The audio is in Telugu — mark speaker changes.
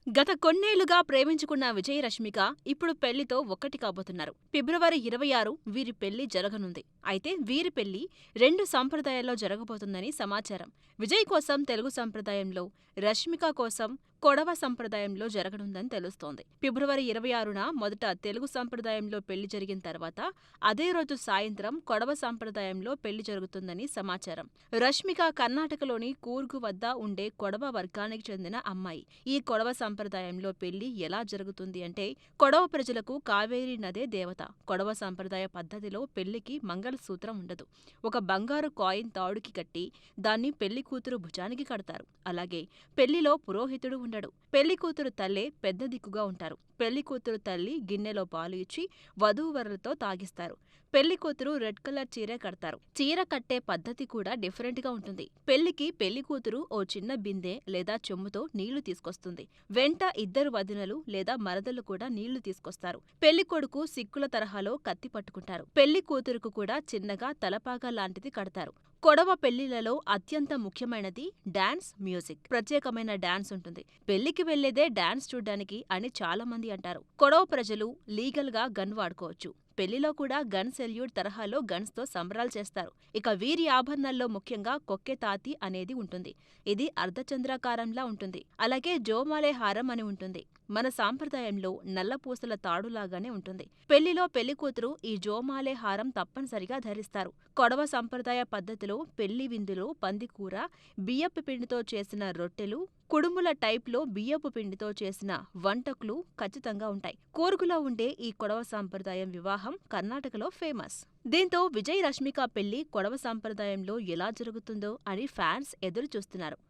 Speaker 1: గత కొన్నేళ్లుగా ప్రేమించుకున్న విజయ్ రష్మిక ఇప్పుడు పెళ్లితో ఒక్కటి కాబోతున్నారు. ఫిబ్రవరి 26 వీరి పెళ్లి జరగనుంది. అయితే వీరి పెళ్లి రెండు సంప్రదాయాల్లో జరగబోతుందని సమాచారం. విజయ్ కోసం తెలుగు సంప్రదాయంలో, రష్మిక కోసం కొడవ సంప్రదాయంలో జరగనుందని తెలుస్తోంది. ఫిబ్రవరి 26న మొదట తెలుగు సంప్రదాయంలో పెళ్లి జరిగిన తర్వాత అదే రోజు సాయంత్రం కొడవ సంప్రదాయంలో పెళ్లి జరుగుతుందని సమాచారం. రష్మిక కర్ణాటకలోని కూర్గు వద్ద ఉండే కొడవ వర్గానికి చెందిన అమ్మాయి. ఈ కొడవ సంప్రదాయంలో పెళ్లి ఎలా జరుగుతుంది అంటే, కొడవ ప్రజలకు కావేరీ నదే దేవత. కొడవ సంప్రదాయ పద్ధతిలో పెళ్లికి మంగళసూత్రం ఉండదు. ఒక బంగారు కాయిన్ తాడుకి కట్టి దాన్ని పెళ్లి కూతురు భుజానికి కడతారు. అలాగే పెళ్లిలో పురోహితుడు ఉండడు. పెళ్లి కూతురు తల్లే పెద్ద దిక్కుగా ఉంటారు. పెళ్లి కూతురు తల్లి గిన్నెలో పాలు ఇచ్చి వధూవరులతో తాగిస్తారు. పెళ్లి కూతురు రెడ్ కలర్ చీర కడతారు. చీర కట్టే పద్ధతి కూడా డిఫరెంట్ గా ఉంటుంది. పెళ్లికి పెళ్లి కూతురు ఓ చిన్న బిందె లేదా చెంబుతో నీళ్లు తీసుకొస్తుంది. వెంట ఇద్దరు వదినలు లేదా మరదలు కూడా నీళ్లు తీసుకొస్తారు. పెళ్లి కొడుకు సిక్కుల తరహాలో కత్తి పట్టుకుంటారు. పెళ్లి కూతురుకు కూడా చిన్నగా తలపాగా లాంటిది కడతారు. కొడవ పెళ్లిళ్లలో అత్యంత ముఖ్యమైనది డాన్స్, మ్యూజిక్. ప్రత్యేకమైన డాన్స్ ఉంటుంది. పెళ్లికి వెళ్లేదే డాన్స్ చూడ్డానికి అని చాలా మంది అంటారు. కొడవ ప్రజలు లీగల్ గా గన్ వాడుకోవచ్చు. పెళ్లిలో కూడా గన్ సెల్యూట్ తరహాలో గన్స్ తో సంబరాలు చేస్తారు. ఇక వీరి ఆభరణాల్లో ముఖ్యంగా కొక్కె తాతి అనేది ఉంటుంది. ఇది అర్ధచంద్రాకారంలా ఉంటుంది. అలాగే జోమాలే హారం అని ఉంటుంది. మన సాంప్రదాయంలో నల్లపూసల తాడులాగానే ఉంటుంది. పెళ్లిలో పెళ్లికూతురు ఈ జోమాలే హారం తప్పనిసరిగా ధరిస్తారు. కొడవ సంప్రదాయ పద్ధతిలో పెళ్లి విందులో పందికూర, బియ్యపు పిండితో చేసిన రొట్టెలు, కుడుముల టైప్లో బియ్యపు పిండితో చేసిన వంటకులు ఖచ్చితంగా ఉంటాయి. కూర్గులో ఉండే ఈ కొడవ సాంప్రదాయం వివాహం కర్ణాటకలో ఫేమస్. దీంతో విజయ్ రష్మిక పెళ్లి కొడవ సాంప్రదాయంలో ఎలా జరుగుతుందో అని ఫ్యాన్స్ ఎదురు చూస్తున్నారు.